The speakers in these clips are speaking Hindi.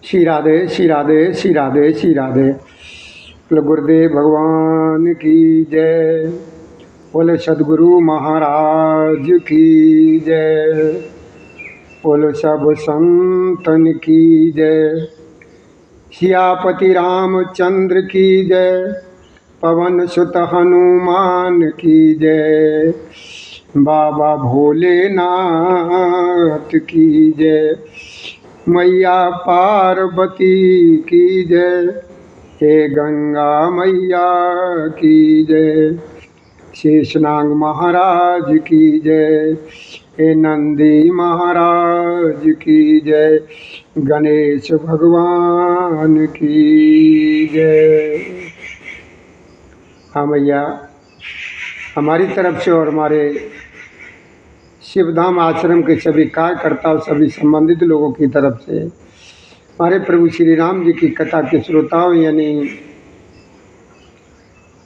श्री राधे श्री राधे श्री राधे श्री राधे। बोले गुरुदेव भगवान की जय। बोले सदगुरु महाराज की जय। बोले सब संतन की जय। सियापति रामचंद्र की जय। पवन सुत हनुमान की जय। बाबा भोलेनाथ की जय। मैया पार्वती की जय। हे गंगा मैया की जय। शेषनाग महाराज की जय। हे नंदी महाराज की जय। गणेश भगवान की जय। हाँ भैया, हमारी तरफ से और हमारे शिवधाम आश्रम के सभी कार्यकर्ता और सभी संबंधित लोगों की तरफ से हमारे प्रभु श्री राम जी की कथा के श्रोताओं यानी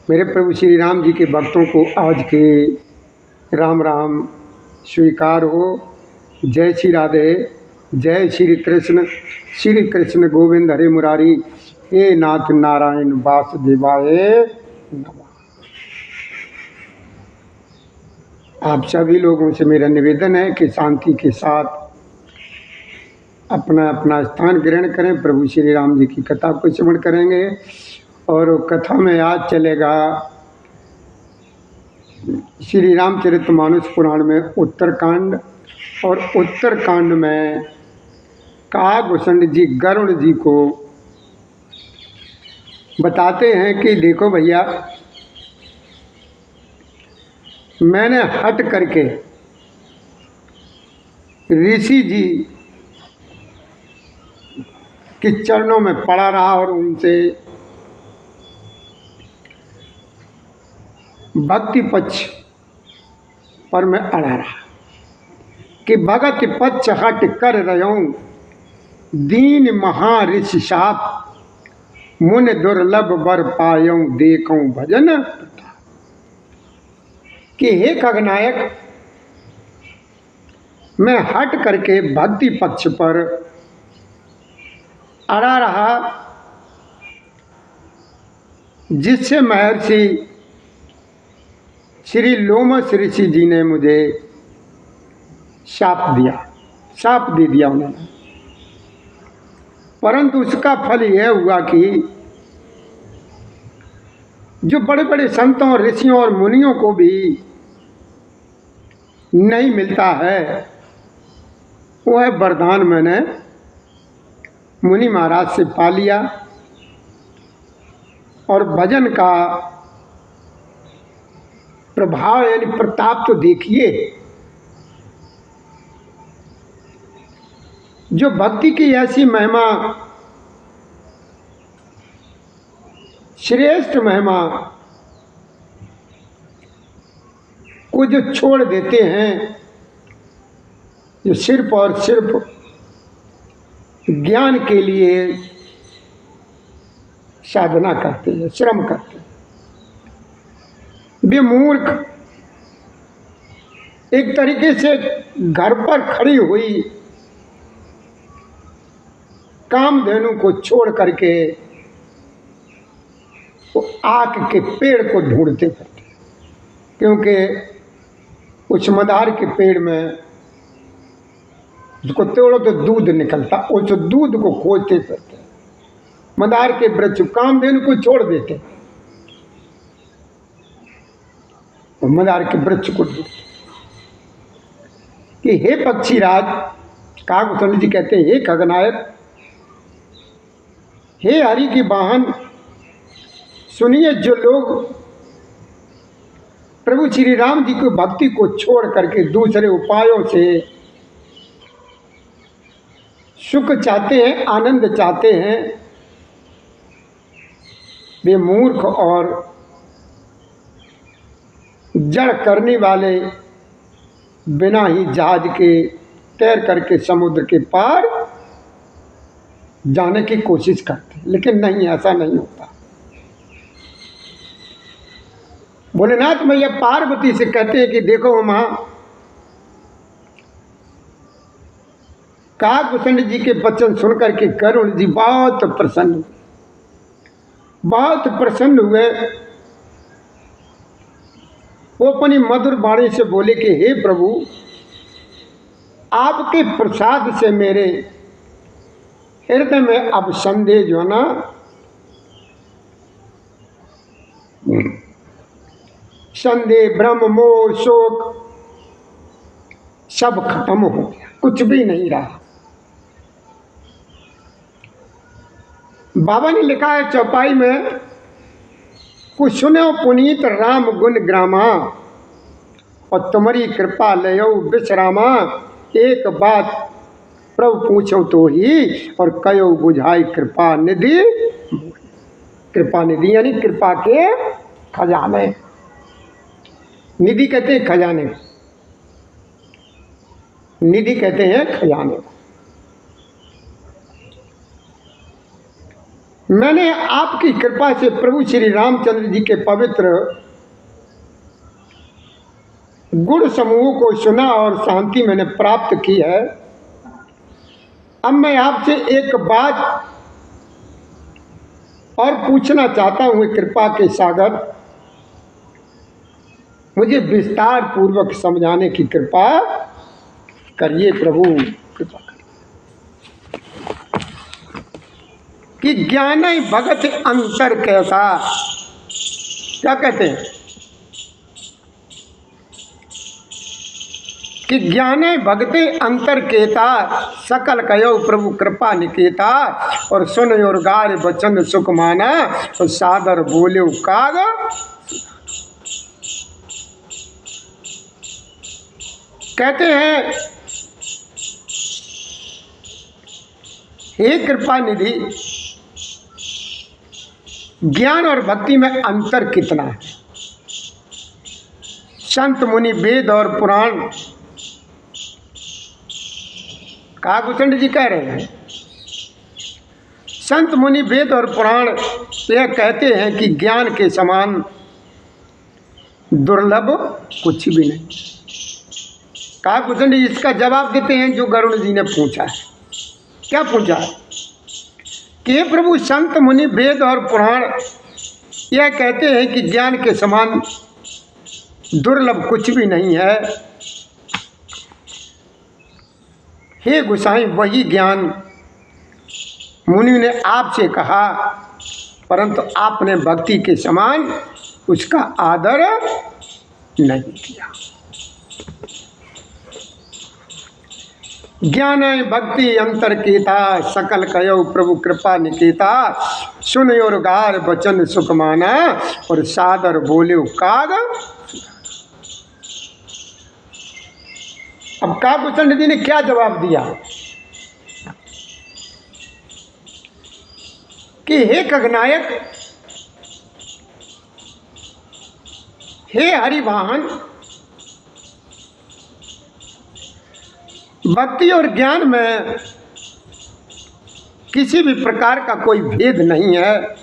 मेरे प्रभु श्री राम जी के भक्तों को आज के राम राम स्वीकार हो। जय श्री राधे। जय श्री कृष्ण गोविंद हरे मुरारी। हे नाथ नारायण वासुदेवाय नमः। आप सभी लोगों से मेरा निवेदन है कि शांति के साथ अपना अपना स्थान ग्रहण करें। प्रभु श्री राम जी की कथा को श्रवण करेंगे और कथा में आज चलेगा श्री रामचरितमानस पुराण में उत्तरकांड। और उत्तरकांड में काकभूषण जी गरुड़ जी को बताते हैं कि देखो भैया, मैंने हट करके ऋषि जी के चरणों में पड़ा रहा और उनसे भक्ति पक्ष पर मैं अड़ा रहा कि भगत पक्ष हट कर रह्यों। दीन महाऋषि शाप मुन दुर्लभ बर पायों। देखूं भजन कि हे खगनायक, मैं हट करके भक्ति पक्ष पर अड़ा रहा जिससे महर्षि श्री लोमस ऋषि जी ने मुझे शाप दे दिया उन्होंने। परंतु उसका फल यह हुआ कि जो बड़े बड़े संतों और ऋषियों और मुनियों को भी नहीं मिलता है वह वरदान मैंने मुनि महाराज से पा लिया। और भजन का प्रभाव यानी प्रताप तो देखिए, जो भक्ति की ऐसी महिमा, श्रेष्ठ महिमा को जो छोड़ देते हैं, जो सिर्फ और सिर्फ ज्ञान के लिए साधना करते हैं, श्रम करते हैं, वे मूर्ख एक तरीके से घर पर खड़ी हुई कामधेनु को छोड़ करके वो आक के पेड़ को ढूंढते फिरते, क्योंकि उस मदार के पेड़ में उसको तोड़ो तो दूध निकलता, उस दूध को खोजते फिरते। मदार के वृक्ष कामधेनु को छोड़ देते और मदार के वृक्ष को ढूंढते कि हे पक्षीराज, काकभूषण जी कहते हैं, हे खगनायक, हे हरि की वाहन, सुनिए, जो लोग प्रभु श्री राम जी की भक्ति को छोड़ करके दूसरे उपायों से सुख चाहते हैं, आनंद चाहते हैं, वे मूर्ख और जड़ करने वाले बिना ही जहाज के तैर करके समुद्र के पार जाने की कोशिश करते हैं। लेकिन नहीं, ऐसा नहीं होता। भोलेनाथ मैया पार्वती से कहते हैं कि देखो माँ, काकभूषण जी के वचन सुनकर के करुण जी बहुत प्रसन्न हुए, बहुत प्रसन्न हुए। वो अपनी मधुर वाणी से बोले कि हे प्रभु, आपके प्रसाद से मेरे हृदय में अब संदेह जो है ना, संदेह, भ्रम, मोह, शोक सब खत्म हो गया, कुछ भी नहीं रहा। बाबा ने लिखा है चौपाई में, कुछ सुनो पुनीत राम गुण ग्रामा और तुम्हारी कृपा लयो विश्रामा। एक बात प्रभु पूछो तो ही और कयो बुझाई कृपा निधि। कृपा निधि यानी कृपा के खजाने। निधि कहते हैं खजाने, निधि कहते हैं खजाने। मैंने आपकी कृपा से प्रभु श्री रामचंद्र जी के पवित्र गुण समूह को सुना और शांति मैंने प्राप्त की है। अब मैं आपसे एक बात और पूछना चाहता हूँ, कृपा के सागर, मुझे विस्तार पूर्वक समझाने की कृपा करिए प्रभु, कृपा करिए। कि ज्ञान भगत अंतर कैसा, क्या कहते हैं कि ज्ञान भगते अंतर केता, सकल कयो प्रभु कृपा निकेता। और सुन और गार बचन सुख माना और सादर बोले काग। कहते हैं हे कृपा निधि, ज्ञान और भक्ति में अंतर कितना है। संत मुनि वेद और पुराण, काकभूषण जी कह रहे हैं, संत मुनि वेद और पुराण यह कहते हैं कि ज्ञान के समान दुर्लभ कुछ भी नहीं। काकभूषण जी इसका जवाब देते हैं जो गरुड़ जी ने पूछा है। क्या पूछा है कि प्रभु, संत मुनि वेद और पुराण यह कहते हैं कि ज्ञान के समान दुर्लभ कुछ भी नहीं है। हे गोसाई, वही ज्ञान मुनि ने आपसे कहा, परंतु आपने भक्ति के समान उसका आदर नहीं किया। ज्ञान भक्ति अंतर कीता, सकल कयो प्रभु कृपा निकेता। सुन और गार बचन सुख माना और सादर बोले काग। अब काकभूषण जी ने क्या जवाब दिया कि हे खगनायक, हे हरिवाहन, भक्ति और ज्ञान में किसी भी प्रकार का कोई भेद नहीं है।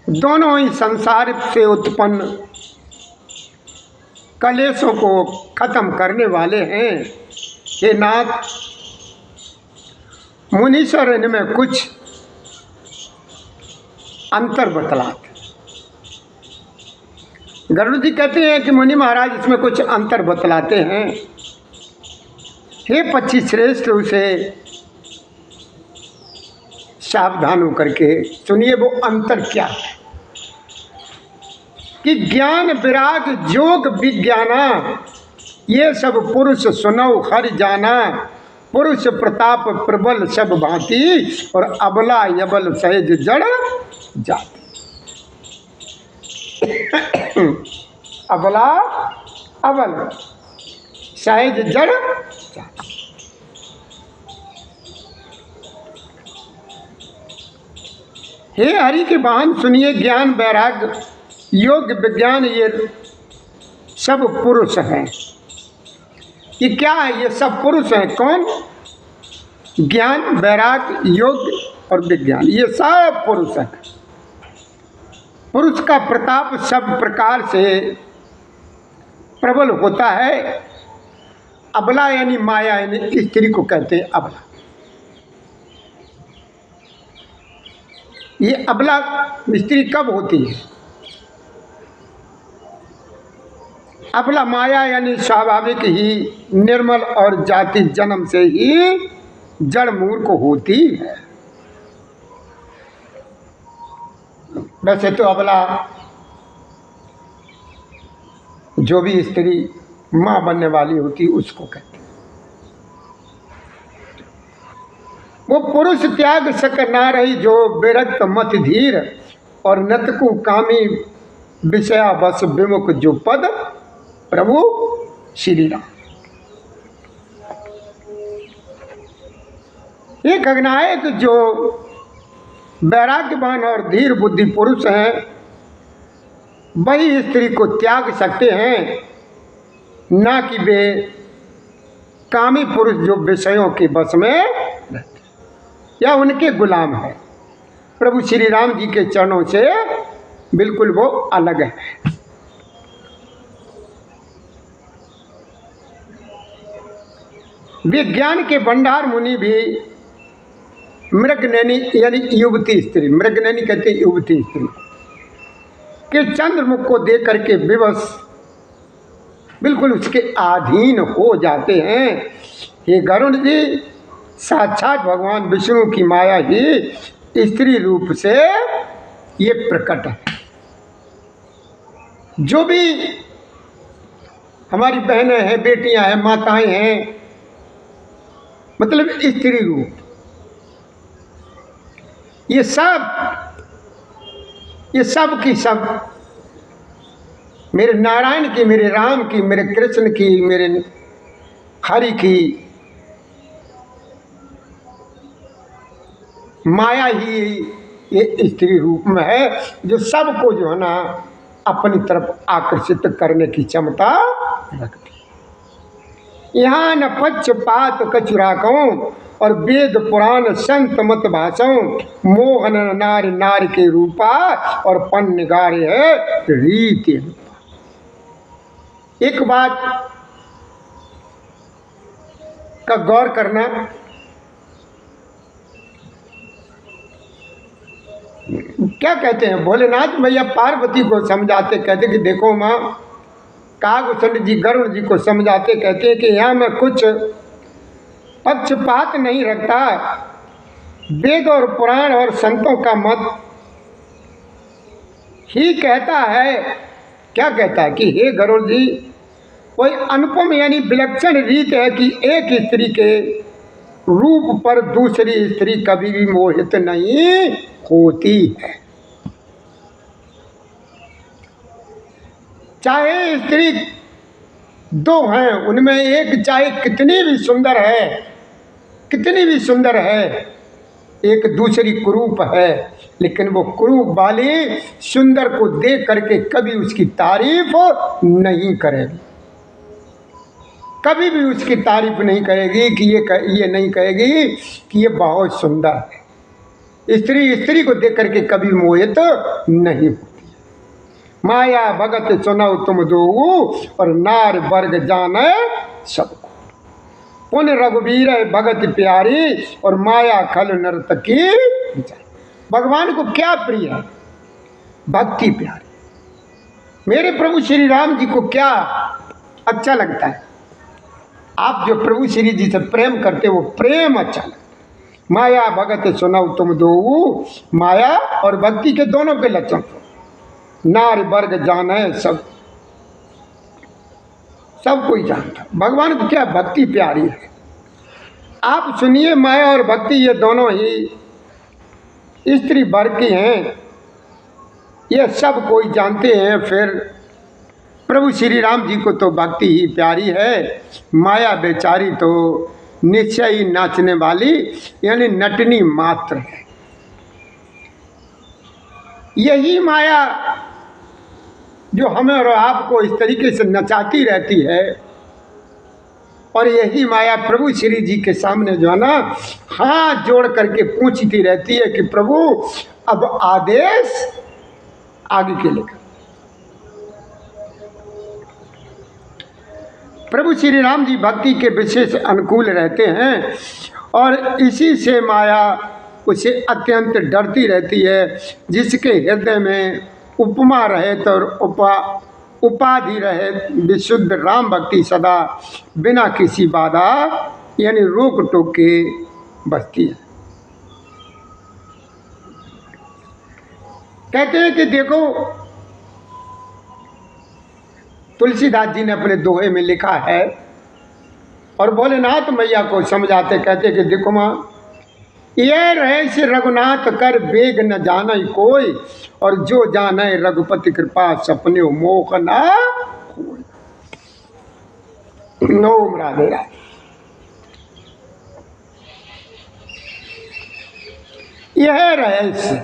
दोनों ही संसार से उत्पन्न कलेशों को खत्म करने वाले हैं। हे नाथ, मुनीश्वर इनमें कुछ अंतर बतलाते। गरुड़ जी कहते हैं कि मुनि महाराज इसमें कुछ अंतर बतलाते हैं। हे पक्षी श्रेष्ठ, उसे सावधान होकर के सुनिए वो अंतर क्या है। कि ज्ञान विराग जोग विज्ञाना, ये सब पुरुष सुनो हर जाना। पुरुष प्रताप प्रबल सब भांति और अबला यबल सहज जड़ जाति। अबला अबल सहज जड़ जाति। हे हरि के वाहन, सुनिए, ज्ञान वैराग्य योग विज्ञान ये सब पुरुष हैं। ये क्या है? ये सब पुरुष हैं। कौन? ज्ञान वैराग्य योग और विज्ञान, ये सब पुरुष हैं। पुरुष का प्रताप सब प्रकार से प्रबल होता है अबला यानी माया यानी स्त्री को कहते हैं अबला। ये अबला स्त्री कब होती है? अबला माया यानी स्वाभाविक ही निर्मल और जाति जन्म से ही जड़ मूर्ख होती है। वैसे तो अबला जो भी स्त्री माँ बनने वाली होती उसको कहते हैं। वो पुरुष त्याग सक ना रही जो विरक्त मत धीर और नतकु कामी विषया बस विमुख जो पद प्रभु श्री राम। ये खगनायक जो वैराग्यवान और धीर बुद्धि पुरुष हैं वही स्त्री को त्याग सकते हैं, ना कि वे कामी पुरुष जो विषयों के बस में रहते या उनके गुलाम है। प्रभु श्री राम जी के चरणों से बिल्कुल वो अलग है। विज्ञान के भंडार मुनि भी मृगनैनी यानी युवती स्त्री, मृगनैनी कहते हैं युवती स्त्री के चंद्रमुख को देख करके विवश बिल्कुल उसके अधीन हो जाते हैं। हे गरुड़ जी, साक्षात भगवान विष्णु की माया ही स्त्री रूप से ये प्रकट है। जो भी हमारी बहनें हैं, बेटियां हैं, माताएं हैं, मतलब स्त्री रूप, ये सब की सब मेरे नारायण की, मेरे राम की, मेरे कृष्ण की, मेरे हरि की माया ही ये स्त्री रूप में है, जो सबको जो है ना अपनी तरफ आकर्षित करने की क्षमता रखती है। यहाँ न पक्षपात कचुराकों और वेद पुराण संत मत भाषों मोहन नारी नारी के रूपा और पन निगारे है रीति। एक बात का गौर करना, क्या कहते हैं भोलेनाथ भैया पार्वती को समझाते, कहते कि देखो माँ, कागभूषण जी गरुड़ जी को समझाते कहते हैं कि यहाँ मैं कुछ पक्षपात नहीं रखता, वेद और पुराण और संतों का मत ही कहता है। क्या कहता है कि हे गरुड़ जी, कोई अनुपम यानी विलक्षण रीत है कि एक स्त्री के रूप पर दूसरी स्त्री कभी भी मोहित नहीं होती है। चाहे स्त्री दो हैं, उनमें एक चाहे कितनी भी सुंदर है, कितनी भी सुंदर है, एक दूसरी कुरूप है, लेकिन वो कुरूप वाली सुंदर को देख करके कभी उसकी तारीफ नहीं करेगी, कभी भी उसकी तारीफ नहीं करेगी कि ये नहीं कहेगी कि ये बहुत सुंदर है। स्त्री को देख करके कभी मोहित नहीं होती। माया भगत सुनौ तुम दो और नार वर्ग जाने सबको, पुन रघुवीर भगत प्यारी और माया खल नर्तकी। भगवान को क्या प्रिय है? भक्ति प्यारी। मेरे प्रभु श्री राम जी को क्या अच्छा लगता है? आप जो प्रभु श्री जी से प्रेम करते वो प्रेम अच्छा लगता है। माया भगत सुनौ तुम दो, माया और भक्ति के दोनों के लक्षण, नार वर्ग जाने सब कोई जानता। भगवान को क्या भक्ति प्यारी है। आप सुनिए, माया और भक्ति ये दोनों ही स्त्री वर्ग की हैं, ये सब कोई जानते हैं। फिर प्रभु श्री राम जी को तो भक्ति ही प्यारी है, माया बेचारी तो निश्चय ही नाचने वाली यानी नटनी मात्र है। यही माया जो हमें और आपको इस तरीके से नचाती रहती है, और यही माया प्रभु श्री जी के सामने जो है ना हाथ जोड़ करके पूछती रहती है कि प्रभु अब आदेश आगे के लेकर। प्रभु श्री राम जी भक्ति के विशेष अनुकूल रहते हैं और इसी से माया उसे अत्यंत डरती रहती है। जिसके हृदय में उपमा रहित और उपाधि रहे विशुद्ध राम भक्ति सदा बिना किसी बाधा यानी रोक टोक के बसती है। कहते हैं कि देखो, तुलसीदास जी ने अपने दोहे में लिखा है और भोलेनाथ मैया को समझाते कहते कि देखो माँ, ये रहे से रघुनाथ कर बेग न जाना कोई, और जो जाने रघुपति कृपा सपने मोख ना कोई। ओम राधे राधे। यह रहस्य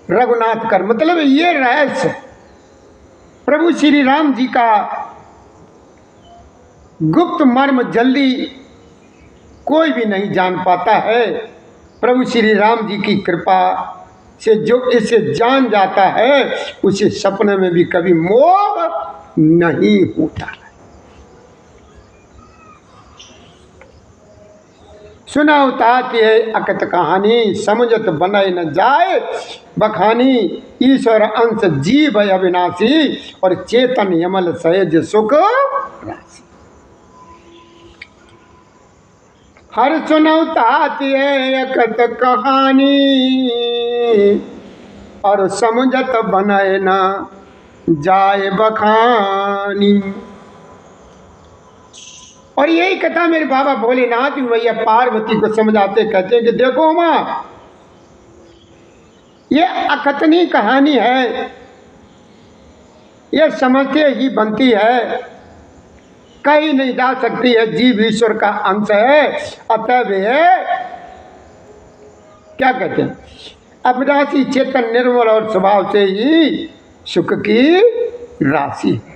रघुनाथ कर मतलब ये रहस्य प्रभु श्री राम जी का गुप्त मर्म जल्दी कोई भी नहीं जान पाता है। प्रभु श्री राम जी की कृपा से जो इसे जान जाता है उसे सपने में भी कभी मोह नहीं होता है। सुना उतारती है अकत कहानी, समझत बनाए न जाए बखानी। ईश्वर अंश जीव अविनाशी और चेतन यमल सहज सुख राशि। हर सुनौताती है अकत कहानी और समझत बनाए न जाए बखानी। और यही कथा मेरे बाबा भोलेनाथ मैया पार्वती को समझाते कहते हैं कि देखो माँ, ये अकथनीय कहानी है, ये समझते ही बनती है, कहीं नहीं जा सकती है। जीव ईश्वर का अंश है, अतः वे क्या कहते हैं अविनाशी चेतन निर्मल और स्वभाव से ही सुख की राशि है।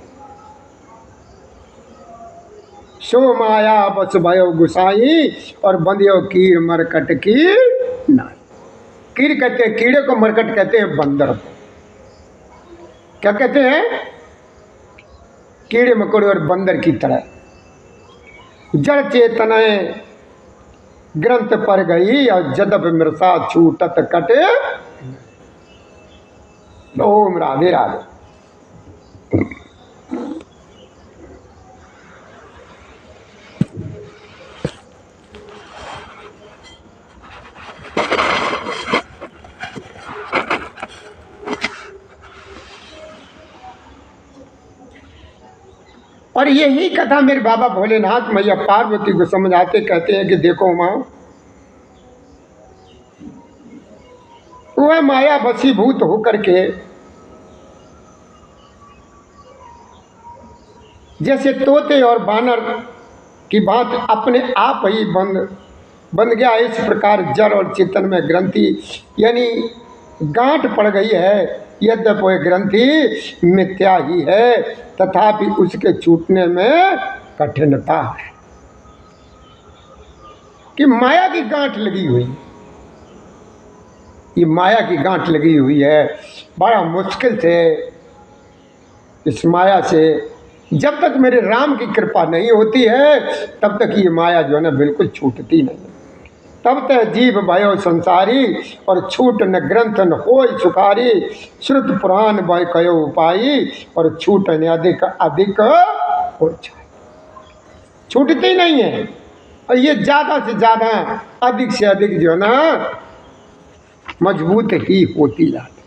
सो माया बस भयो गुसाई और बंदियो कीड़ मरकट की नाई। कीड़ कहते हैं कीड़े को, मरकट कहते हैं बंदर को। क्या कहते हैं? कीड़े मकोड़े और बंदर की तरह। जड़ चेतनाएं ग्रंथ पर गई और जदब मृषा छूटत कटे। ओम राधे राधे। और यही कथा मेरे बाबा भोलेनाथ मैया पार्वती को समझाते कहते हैं कि देखो माँ, वह माया वशीभूत होकर के जैसे तोते और बानर की बात अपने आप ही बन गया, इस प्रकार जड़ और चेतन में ग्रंथि यानी गांठ पड़ गई है। यद्यपि वह ग्रंथि मिथ्या ही है, तथापि उसके छूटने में कठिनता है कि माया की गांठ लगी हुई, ये माया की गांठ लगी हुई है। बड़ा मुश्किल से इस माया से जब तक मेरे राम की कृपा नहीं होती है तब तक ये माया जो है ना बिल्कुल छूटती नहीं। तब तक जीव भयो संसारी और छूट न ग्रंथ न होय सुखारी। श्रुत पुराण भय कयो उपाई और छूट न अधिक अधिक हो जाए। छूटती नहीं है और ये ज़्यादा से ज़्यादा अधिक से अधिक जो है ना मजबूत ही होती जाती।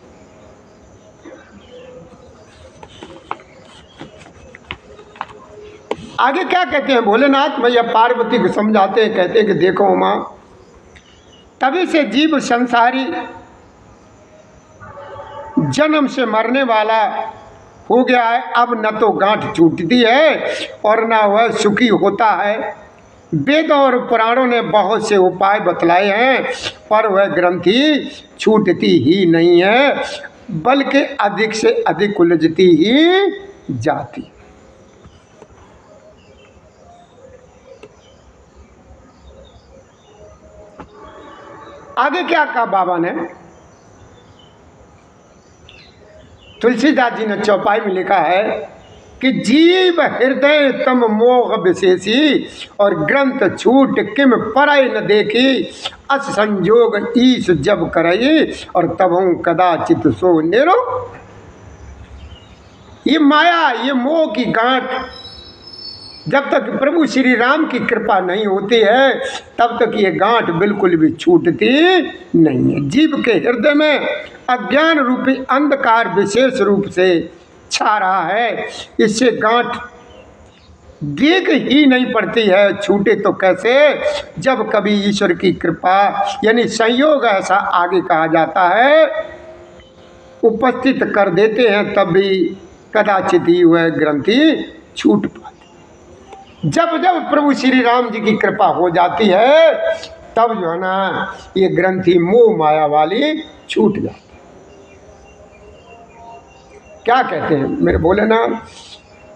आगे क्या कहते हैं भोलेनाथ मैया पार्वती को समझाते हैं, कहते हैं कि देखो माँ, तभी से जीव संसारी जन्म से मरने वाला हो गया है। अब न तो गांठ छूटती है और न वह सुखी होता है। वेदों और पुराणों ने बहुत से उपाय बतलाए हैं पर वह ग्रंथि छूटती ही नहीं है, बल्कि अधिक से अधिक उलझती ही जाती। आगे क्या कहा बाबा ने? तुलसीदास जी ने चौपाई में लिखा है कि जीव हृदय तम मोह विशेषी और ग्रंथ छूट किम परय न देखी अस संजोग ईश जब करई और तब कदाचित सो निरो। ये माया, ये मोह की गांठ जब तक प्रभु श्री राम की कृपा नहीं होती है तब तक ये गांठ बिल्कुल भी छूटती नहीं है। जीव के हृदय में अज्ञान रूपी अंधकार विशेष रूप से छा रहा है, इससे गांठ देख ही नहीं पड़ती है, छूटे तो कैसे। जब कभी ईश्वर की कृपा यानी संयोग ऐसा आगे कहा जाता है उपस्थित कर देते हैं तब भी कदाचित ही वह ग्रंथि छूट पाती। जब जब प्रभु श्री राम जी की कृपा हो जाती है तब जो है ना ये ग्रंथि मोह माया वाली छूट जाती। क्या कहते हैं मेरे बोले ना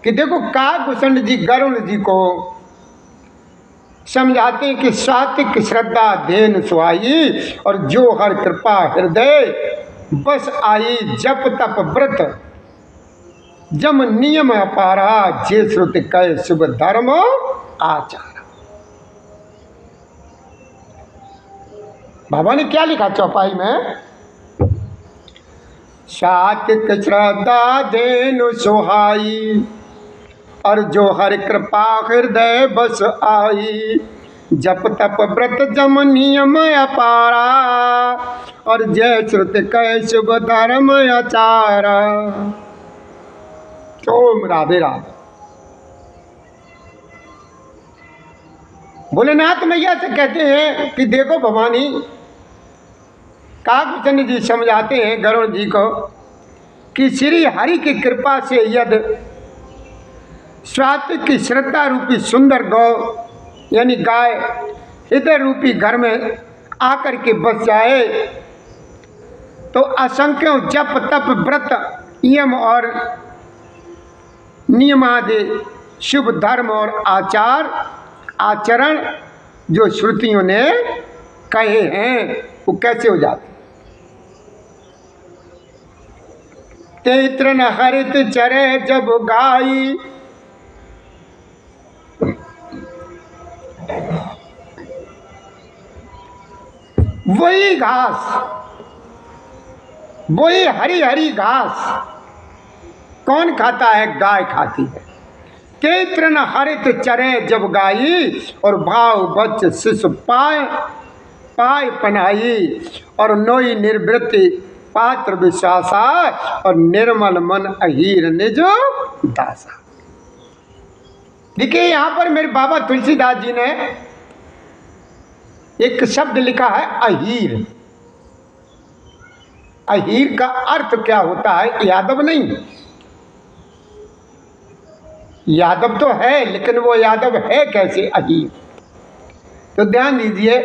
कि देखो काकभूषण जी गरुण जी को समझाते हैं कि सात्विक श्रद्धा धेन सुहाई और जो हर कृपा हृदय बस आई जप तप व्रत जम नियम अपारा जे श्रुति कह शुभ धर्म आचार। बाबा ने क्या लिखा चौपाई में, सात्विक श्रद्धा धेनु सुहाई और जो हर कृपा हृदय बस आई जप तप व्रत जम नियम अपारा और जय श्रुति कह शुभ धर्म आचारा। ओम राधे राधे। भोलेनाथ मैया से कहते हैं कि देखो भवानी, काकभूषण जी समझाते हैं गरुड़ जी को कि श्री हरि की कृपा से यदि सात्विक की श्रद्धा रूपी सुंदर गौ यानी गाय हृदय रूपी घर में आकर के बस जाए तो असंख्यों जप तप व्रत नियम और नियमादि शुभ धर्म और आचरण जो श्रुतियों ने कहे हैं वो कैसे हो जाते। तैत्रन हरित चरे जब गाई वही घास, वही हरी हरी घास कौन खाता है, गाय खाती है। तैत्रन हरित चरे जब गाई और भाव बच शिशु पाय पनाई और नोई निर्वृत्ति पात्र विश्वासा और निर्मल मन अहीर निज दासा। देखिए यहाँ पर मेरे बाबा तुलसीदास जी ने एक शब्द लिखा है अहीर। अहीर का अर्थ क्या होता है, यादव नहीं, यादव तो है लेकिन वो यादव है कैसे अहीर। तो ध्यान दीजिए,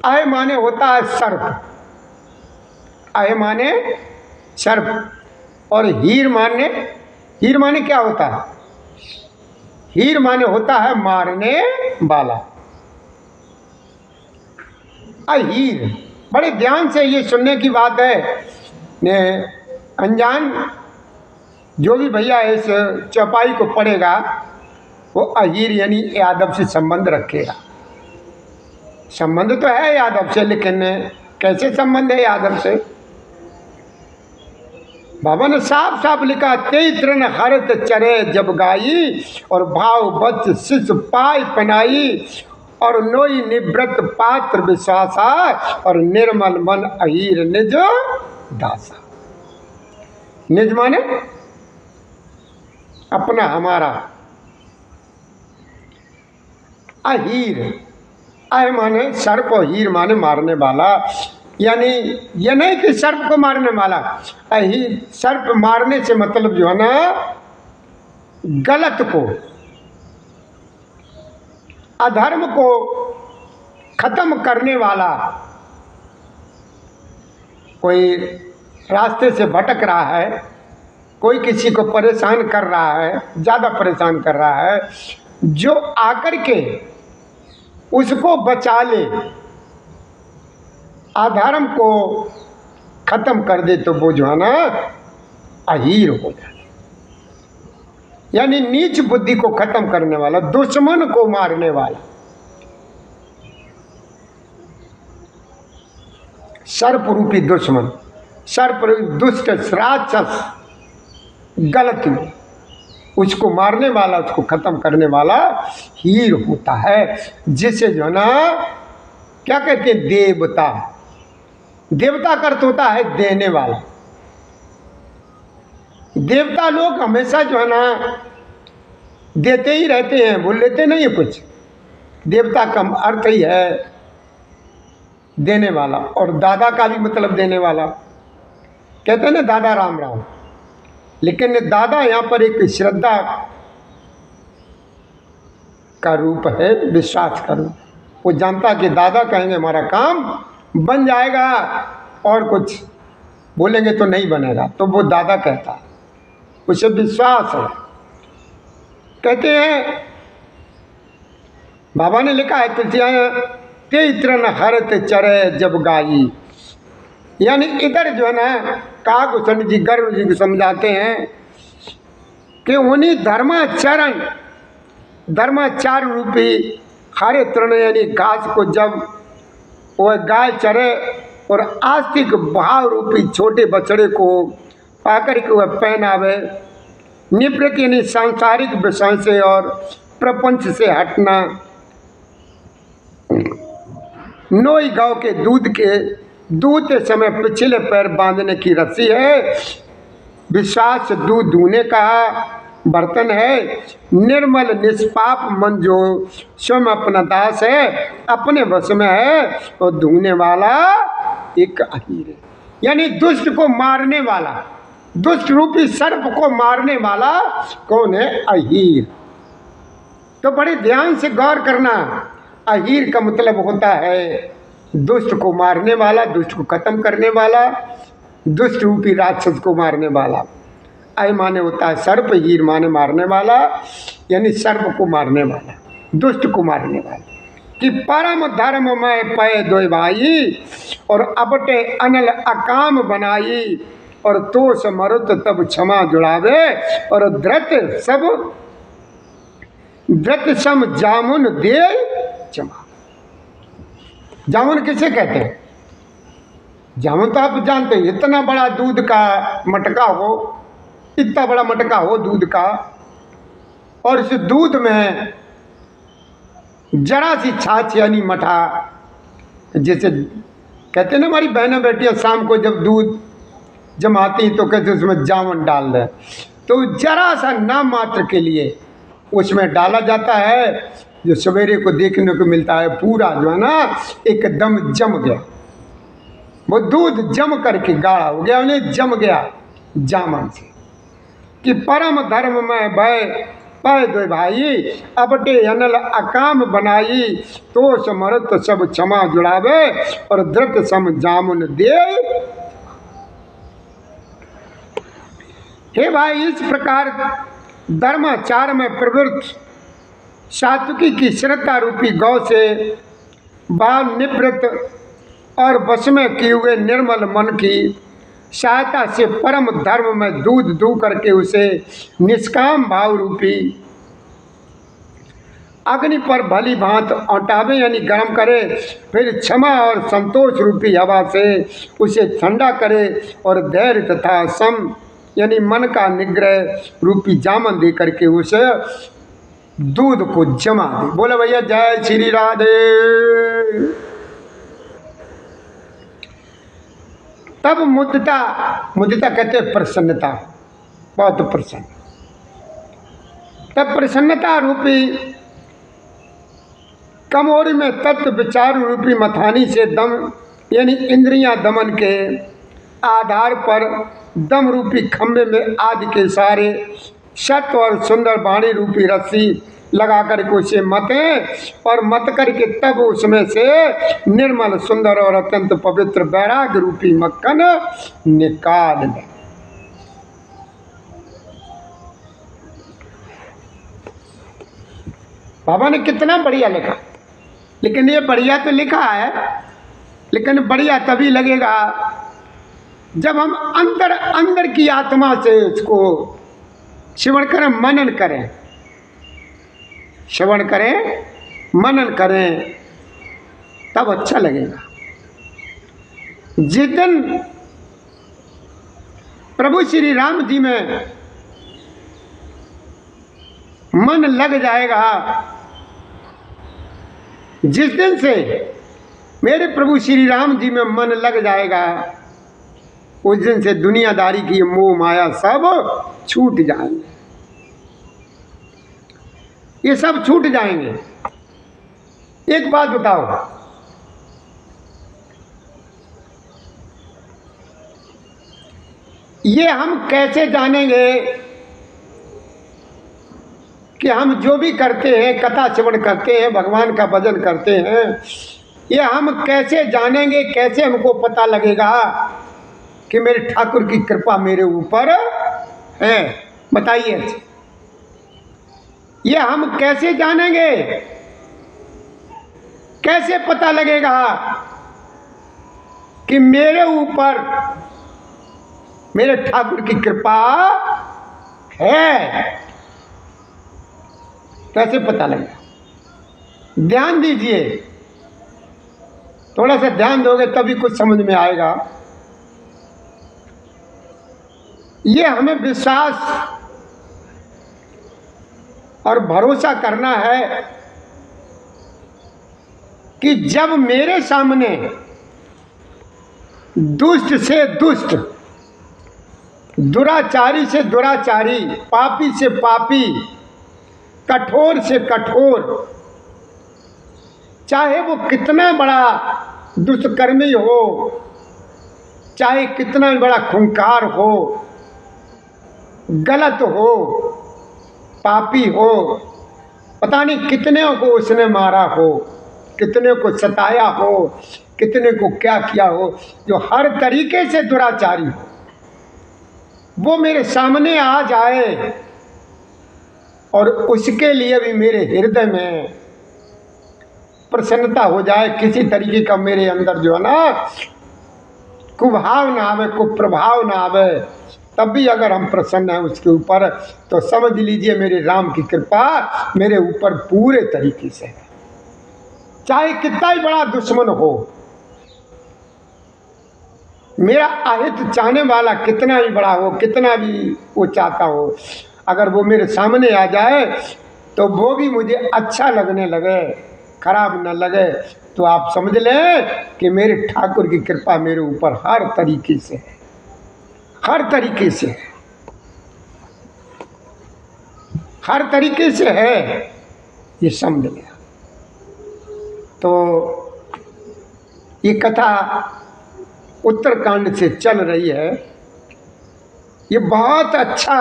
अय माने होता है सर्प, अय माने सर्प और हीर माने क्या होता है, हीर माने होता है मारने वाला। अहीर, बड़े ध्यान से ये सुनने की बात है, ने अनजान जो भी भैया इस चौपाई को पढ़ेगा वो अहीर यानी यादव से संबंध रखेगा। संबंध तो है यादव से, लेकिन कैसे संबंध है यादव से। बाबा ने साफ साफ लिखा, तैत्रन हरित चरे जब गाई और भाव बच शिशु पाय पनाई और नोई निवृत्त पात्र विश्वासा और निर्मल मन अहीर निज दासा। निज माने अपना हमारा, अहीर अय माने सर्प और हीर माने मारने वाला। यानी ये नहीं कि सर्प को मारने वाला, अहीर सर्प मारने से मतलब जो है ना गलत को अधर्म को खत्म करने वाला। कोई रास्ते से भटक रहा है, कोई किसी को परेशान कर रहा है, ज़्यादा परेशान कर रहा है, जो आकर के उसको बचा ले, अधर्म को खत्म कर दे तो वो जो है ना अहीर हो जाए। यानी नीच बुद्धि को खत्म करने वाला, दुश्मन को मारने वाला, सर्प रूपी दुश्मन, सर्प रूपी दुष्ट राक्षस, गलती, उसको मारने वाला, उसको खत्म करने वाला हीर होता है, जिसे जो ना क्या कहते हैं, देवता। देवता का अर्थ होता है देने वाला। देवता लोग हमेशा जो है ना देते ही रहते हैं, भूल लेते नहीं है कुछ। देवता का अर्थ ही है देने वाला, और दादा का भी मतलब देने वाला। कहते हैं ना दादा राम राम, लेकिन दादा यहाँ पर एक श्रद्धा का रूप है, विश्वास का रूप। वो जानता कि दादा कहेंगे हमारा काम बन जाएगा, और कुछ बोलेंगे तो नहीं बनेगा, तो वो दादा कहता है, उसे विश्वास है। कहते हैं बाबा ने लिखा है तुलसिया ते इतरन हरत चरे जब गाई, यानी इधर जो है ना कागभूषण जी गर्व जी को समझाते हैं कि उन्हीं धर्माचार रूपी हरे तृण यानी घास को जब वह गाय चरे और आस्तिक भाव रूपी छोटे बछड़े को पाकर के वह पहनावे, निवृत्त यानी सांसारिक विषय से और प्रपंच से हटना, नोई गांव के दूध के समय पिछले पैर बांधने की रस्सी है, विश्वास दूध दूने का बर्तन है, निर्मल निष्पाप मन जो स्वयं अपना दास है, अपने वश में है, और धूने वाला एक अहीर है। यानी दुष्ट को मारने वाला, दुष्ट रूपी सर्प को मारने वाला कौन है? अहीर। तो बड़े ध्यान से गौर करना, अहीर का मतलब होता है दुष्ट को मारने वाला, दुष्ट को खत्म करने वाला, दुष्ट रूपी राक्षस को मारने वाला। अय माने होता है सर्प, हीर माने मारने वाला, यानी सर्प को मारने वाला, दुष्ट को मारने वाला। कि परम धर्म में पय दो भाई, और अपटे अनल अकाम बनाई, और तो समरुत तब क्षमा जुड़ावे, और धृत सम जामुन दे क्षमा। जामुन किसे कहते हैं? जामुन तो आप जानते हैं, इतना बड़ा दूध का मटका हो, इतना बड़ा मटका हो दूध का, और इस दूध में जरा सी छाछ यानी मठा, जैसे कहते हैं ना हमारी बहनें बेटियां शाम को जब दूध जमाती तो कहते उसमें जामुन डाल दें, तो जरा सा नाम मात्र के लिए उसमें डाला जाता है, जो सवेरे को देखने को मिलता है पूरा जो है ना एकदम जम गया, वो दूध जम करके गाढ़ा हो गया, उन्हें जम गया जामन से। कि परम धर्म में भय पय दो भाई, अपटे अनल अकाम बनाई, तो समरत सब क्षमा जुड़ावे, और धृत सम जामुन दे। हे भाई, इस प्रकार धर्माचार में प्रवृत्त सात्विकी की श्रद्धा रूपी गौ से भाव निवृत्त और वश में किए हुए निर्मल मन की सहायता से परम धर्म में दूध दू करके उसे निष्काम भाव रूपी अग्नि पर भली भांत औटावे यानी गर्म करे, फिर क्षमा और संतोष रूपी हवा से उसे ठंडा करे, और धैर्य तथा सम यानी मन का निग्रह रूपी जामन दे करके उसे दूध को जमा दे। बोले भैया जय श्री राधे। तब मुदिता कहते हैं प्रसन्नता, बहुत प्रसन्न। तब प्रसन्नता रूपी कमोरी में तत्व विचार रूपी मथानी से दम यानी इंद्रियां दमन के आधार पर दम रूपी खंभे में आदि के सारे सत्व और सुंदर वाणी रूपी रस्सी लगा कर के उसे मतें, और मत करके तब उसमें से निर्मल सुंदर और अत्यंत पवित्र वैराग्य रूपी मक्खन निकाल लें। बाबा ने कितना बढ़िया लिखा, लेकिन ये बढ़िया तो लिखा है, लेकिन बढ़िया तभी लगेगा जब हम अंदर की आत्मा से इसको श्रवण करें, मनन करें, श्रवण करें, मनन करें, तब अच्छा लगेगा। जिस दिन प्रभु श्री राम जी में मन लग जाएगा, जिस दिन से मेरे प्रभु श्री राम जी में मन लग जाएगा, उस दिन से दुनियादारी की मोह माया सब छूट जाएंगे, ये सब छूट जाएंगे। एक बात बताओ, ये हम कैसे जानेंगे कि हम जो भी करते हैं, कथा श्रवण करते हैं, भगवान का भजन करते हैं, ये हम कैसे जानेंगे, कैसे हमको पता लगेगा कि मेरे ठाकुर की कृपा मेरे ऊपर है? बताइए, ये हम कैसे जानेंगे, कैसे पता लगेगा कि मेरे ऊपर मेरे ठाकुर की कृपा है? कैसे पता लगेगा? ध्यान दीजिए, थोड़ा सा ध्यान दोगे तभी कुछ समझ में आएगा। ये हमें विश्वास और भरोसा करना है कि जब मेरे सामने दुष्ट से दुष्ट, दुराचारी से दुराचारी, पापी से पापी, कठोर से कठोर, चाहे वो कितना बड़ा दुष्कर्मी हो, चाहे कितना बड़ा खूंखार हो, गलत हो, पापी हो, पता नहीं कितने को उसने मारा हो, कितने को सताया हो, कितने को क्या किया हो, जो हर तरीके से दुराचारी हो, वो मेरे सामने आ जाए और उसके लिए भी मेरे हृदय में प्रसन्नता हो जाए, किसी तरीके का मेरे अंदर जो है ना कुभाव ना आवे, कुप्रभाव ना आवे, तब भी अगर हम प्रसन्न हैं उसके ऊपर, तो समझ लीजिए मेरे राम की कृपा मेरे ऊपर पूरे तरीके से है। चाहे कितना ही बड़ा दुश्मन हो, मेरा अहित चाहने वाला कितना ही बड़ा हो, कितना भी वो चाहता हो, अगर वो मेरे सामने आ जाए तो वो भी मुझे अच्छा लगने लगे, खराब न लगे, तो आप समझ लें कि मेरे ठाकुर की कृपा मेरे ऊपर हर तरीके से है, हर तरीके से है, हर तरीके से है, ये समझ लें। तो ये कथा उत्तरकांड से चल रही है, ये बहुत अच्छा,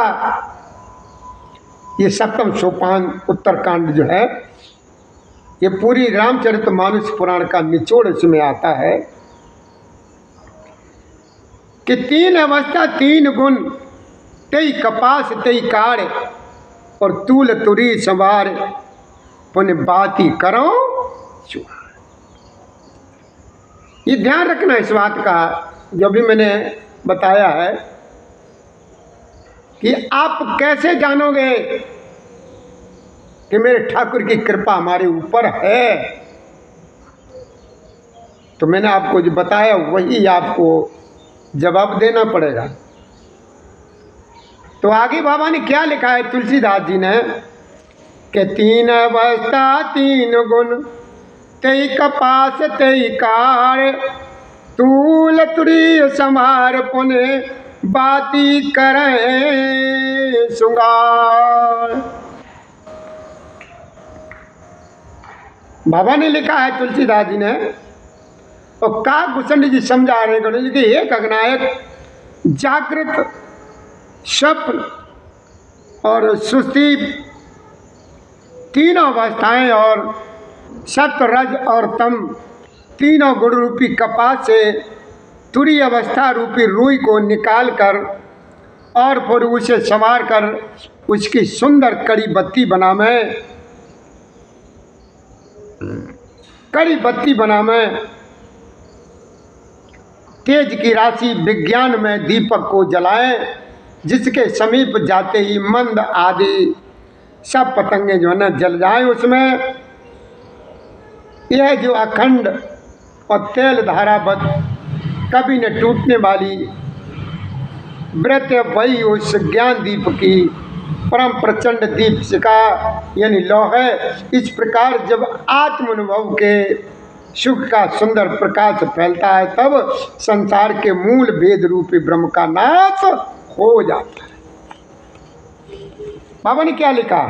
ये सप्तम सोपान उत्तरकांड जो है, ये पूरी रामचरितमानस पुराण का निचोड़ इसमें आता है कि तीन अवस्था तीन गुण, तेई कपास तेई कार, और तूल तुरी संवार, पुण्य बाती करो चुहार। ये ध्यान रखना इस बात का, जो भी मैंने बताया है, कि आप कैसे जानोगे कि मेरे ठाकुर की कृपा हमारे ऊपर है। तो मैंने आपको जो बताया वही आपको जवाब देना पड़ेगा। तो आगे बाबा ने क्या लिखा है तुलसीदास जी ने कि तीन अवस्था तीन गुण, तेई कपास तेई कार, तूल तुरी संभार, पुण्य बाती करें श्रृंगार। बाबा ने लिखा है तुलसीदास जी ने, और काकभूषण जी समझा रहे गणेश जी कि हे गगनायक, जागृत, स्वप्न और सुषुप्ति तीनों अवस्थाएं और सत्व रज और तम तीनों गुण रूपी कपास से तुरी अवस्था रूपी रुई को निकाल कर और फिर उसे संवार कर उसकी सुंदर कड़ी बत्ती बनावे, कड़ी बत्ती बनावे, तेज की राशि विज्ञान में दीपक को जलाएं, जिसके समीप जाते ही मंद आदि सब पतंगे जो है ना जल जाए उसमें। यह जो अखंड और तेल धारावत कभी न टूटने वाली व्रत वही उस ज्ञान दीप की परम प्रचंड दीप शिखा यानी लौ है। इस प्रकार जब आत्म अनुभव के सुख का सुंदर प्रकाश फैलता है तब संसार के मूल वेद रूपी ब्रह्म का नाश हो जाता है। बाबा ने क्या लिखा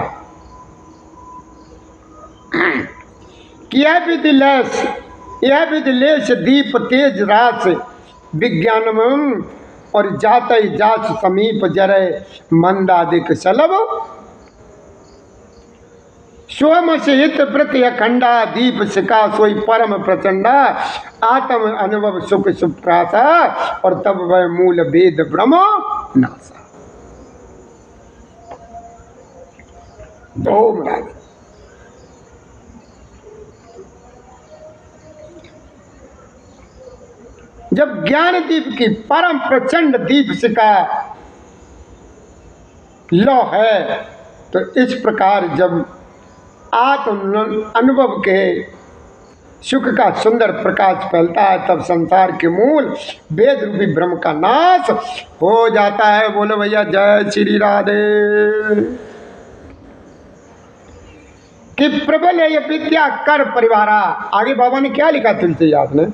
कि यह विधिलेश दीप तेज रास विज्ञानम और जात जास समीप जरे मंदादिक सलब स्वम सहित व्रत अखंडा दीप शिखा सोई परम प्रचंडा आत्म अनुभव सुख सुप्रासा और तब वह मूल वेद ब्रह्म नासा। ओम राधे। जब ज्ञान दीप की परम प्रचंड दीप शिखा लो है तो इस प्रकार जब आत्म अनुभव के सुख का सुंदर प्रकाश फैलता है तब संसार के मूल वेद रूपी ब्रह्म का नाश हो जाता है। बोलो भैया जय श्री राधे। कि प्रबल है ये विद्या कर परिवारा। आगे बाबा ने क्या लिखा तुलसी याद ने,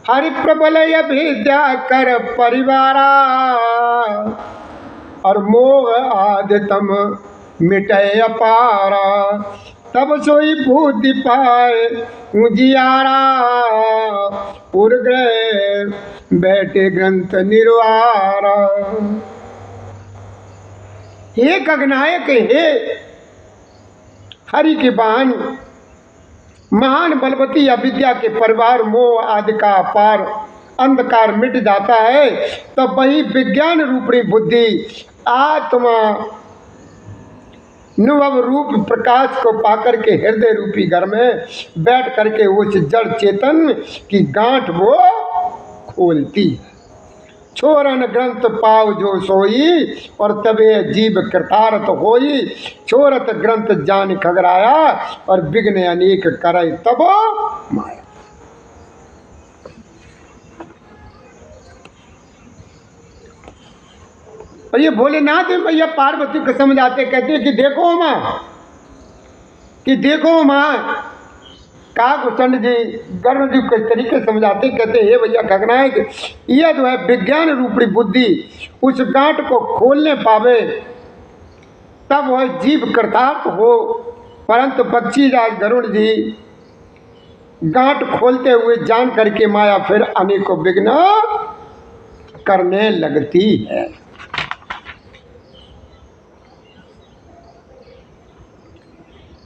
हरि प्रबल ये विद्या कर परिवारा और मोह आदितम मिटे अपारा तब सोई बुद्धि पाए उजियारा उर्ग्रह बैठे ग्रंथ निर्वारा। हे गगनायक हे हरि के बाण महान बलवती अविद्या के परिवार मोह आदि का पार अंधकार मिट जाता है तब वही विज्ञान रूपी बुद्धि आत्मा अनुभव रूप प्रकाश को पाकर के हृदय रूपी घर में बैठ करके उस जड़ चेतन की गांठ वो खोलती है। छोरन ग्रंथ पाव जो सोई और तबे जीव कृतार्थ होई छोरत ग्रंथ जान खगराया और विघ्न अनेक करे तब माया। और ये भोलेनाथ भैया पार्वती को समझाते कहते हैं कि देखो माँ का कुचंड जी गर्भ जी को तरीके समझाते कहते हे भैया गगनायक यह जो है विज्ञान रूपी बुद्धि उस गांठ को खोलने पावे तब वह जीव कृतार्थ हो। परंतु पक्षी राज गरुड़ जी गांठ खोलते हुए जान करके माया फिर अनेकों विघ्न करने लगती है।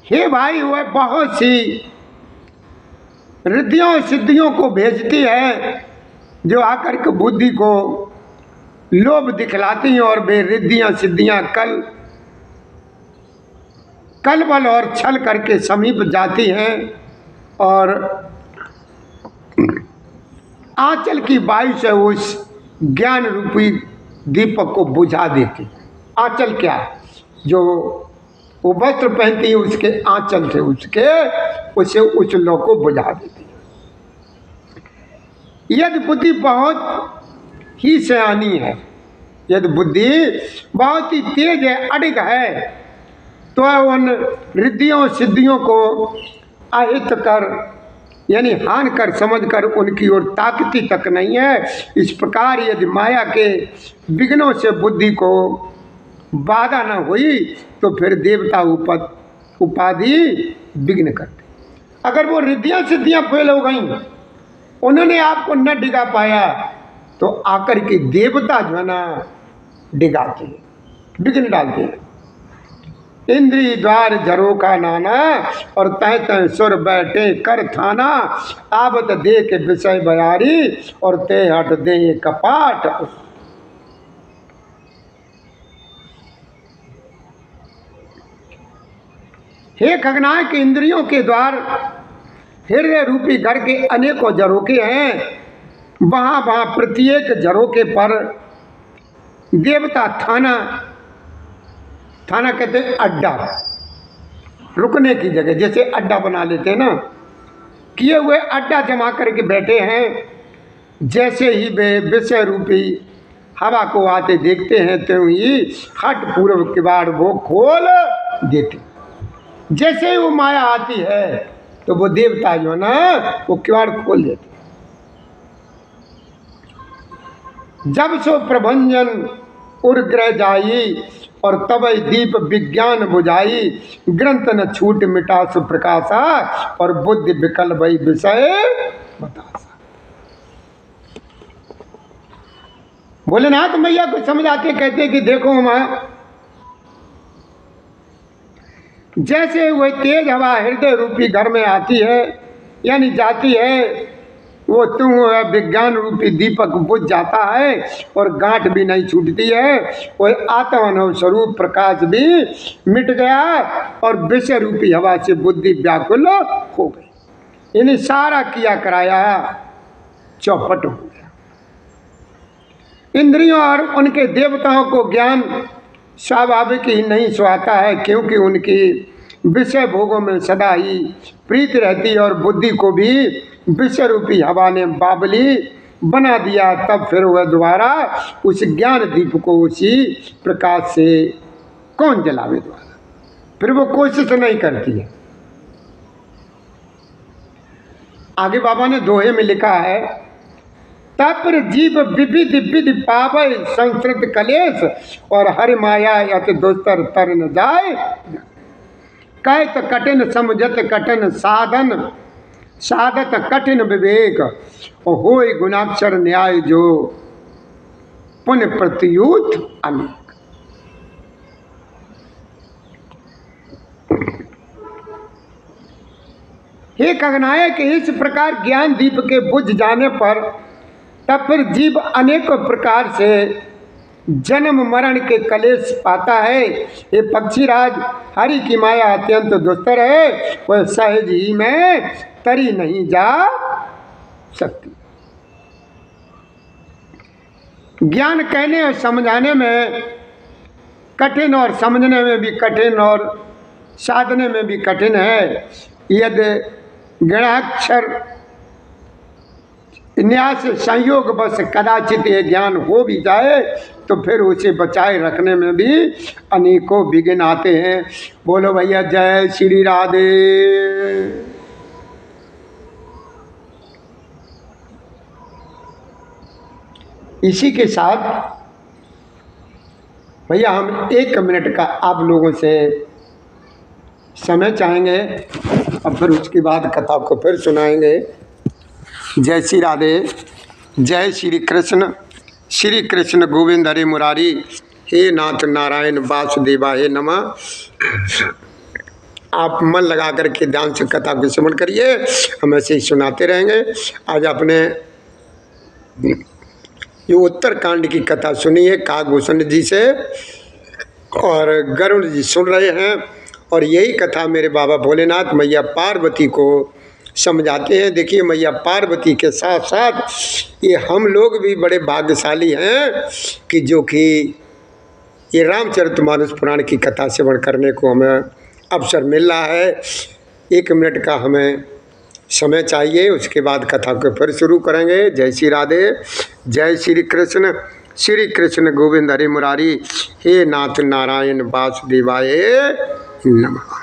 हे भाई वह बहुत सी रिद्धियों सिद्धियों को भेजती है जो आकर के बुद्धि को लोभ दिखलाती हैं और वे रिद्धियां सिद्धियां कल बल और छल करके समीप जाती हैं और आंचल की वायु से उस ज्ञान रूपी दीपक को बुझा देती। आंचल क्या जो वो वस्त्र पहनती है उसके आंचल से उसे उस लो को बुझा देती है। यदि बुद्धि बहुत ही सयानी है, यदि बुद्धि बहुत ही तेज है अडिग है तो उन रिद्धियों सिद्धियों को अहित कर यानी हान कर समझ कर उनकी ओर ताकती तक नहीं है। इस प्रकार यदि माया के विघ्नों से बुद्धि को बाधा न हुई तो फिर देवता उपाधि विघ्न करते। अगर वो रिद्धियां सिद्धियां फेल हो गई उन्होंने आपको न डिगा पाया तो आकर के देवता जो है ना डिगाते हैं विघ्न डालते हैं। इंद्री द्वार झरोका नाना और तय तय सुर बैठे कर थाना आवत दे के विषय बयारी और ते हट दे कपाट। हे खगनाय के इंद्रियों के द्वार हृदय रूपी घर के अनेकों झरोके हैं। वहाँ प्रत्येक झरोके पर देवता थाना, थाना कहते हैं अड्डा, रुकने की जगह, जैसे अड्डा बना लेते हैं ना, किए हुए अड्डा जमा करके बैठे हैं। जैसे ही वे विषय रूपी हवा को आते देखते हैं तो ही हट पूर्व किवाड़ वो खोल देते। जैसे ही वो माया आती है तो वो देवता जो है ना वो किवाड़ खोल देते। जब सो प्रभंजन उर्ग्रह जाई और तबई दीप विज्ञान बुझाई, ग्रंथ न छूट मिटा सुप्रकाशा और बुद्धि विकल भई विषय बतासा। भोलेनाथ मैया को समझाते कहते कि देखो माँ, जैसे वह तेज हवा हृदय रूपी घर में आती है यानी जाती है, वो तुम विज्ञान रूपी दीपक बुझ जाता है और गांठ भी नहीं छूटती है। वह आत्मानव स्वरूप प्रकाश भी मिट गया और विषय रूपी हवा से बुद्धि व्याकुल हो गई। यानी सारा किया कराया चौपट हो गया। इंद्रियों और उनके देवताओं को ज्ञान स्वाभाविक ही नहीं सुहाता है, क्योंकि उनकी विषय भोगों में सदा ही प्रीति रहती और बुद्धि को भी विषय रूपी हवा ने बाबली बना दिया। तब फिर वह दोबारा उस ज्ञान दीप को उसी प्रकाश से कौन जलावे दोबारा, फिर वो कोशिश नहीं करती है। आगे बाबा ने दोहे में लिखा है, तपर जीव विविध विधि पावै संस्कृत कलेश और हरि माया यत दोस्तर तर न जाए। कहत कठिन समझत कठिन साधन साधत कठिन विवेक और होय गुणाक्षर न्याय जो पुण्य प्रत्युत अनेक। हे कगनाय के इस प्रकार ज्ञान दीप के बुझ जाने पर तब फिर जीव अनेक प्रकार से जन्म मरण के कलेश पाता है। ये पक्षीराज हरि की माया अत्यंत दुस्तर है, वह सहज ही में तरी नहीं जा सकती। ज्ञान कहने और समझाने में कठिन और समझने में भी कठिन और साधने में भी कठिन है। यदि गणाक्षर न्यास संयोग बस कदाचित ये ज्ञान हो भी जाए तो फिर उसे बचाए रखने में भी अनेकों विघ्न आते हैं। बोलो भैया जय श्री राधे। इसी के साथ भैया हम 1 मिनट का आप लोगों से समय चाहेंगे और फिर उसके बाद कथा को फिर सुनाएंगे। जय श्री राधे। जय श्री कृष्ण गोविंद हरे मुरारी। हे नाथ नारायण वासुदेवाय नमः। आप मन लगा करके ध्यान से कथा को श्रवण करिए, हम ऐसे ही सुनाते रहेंगे। आज अपने ये उत्तरकांड की कथा सुनिए काकभूषण जी से, और गरुड़ जी सुन रहे हैं। और यही कथा मेरे बाबा भोलेनाथ मैया पार्वती को समझाते हैं। देखिए मैया पार्वती के साथ साथ ये हम लोग भी बड़े भाग्यशाली हैं कि जो कि ये रामचरितमानस पुराण की कथा श्रवण करने को हमें अवसर मिल रहा है। 1 मिनट का हमें समय चाहिए, उसके बाद कथा को फिर शुरू करेंगे। जय श्री राधे। जय श्री कृष्ण गोविंद हरे मुरारी। हे नाथ नारायण वासुदेवाय नमः।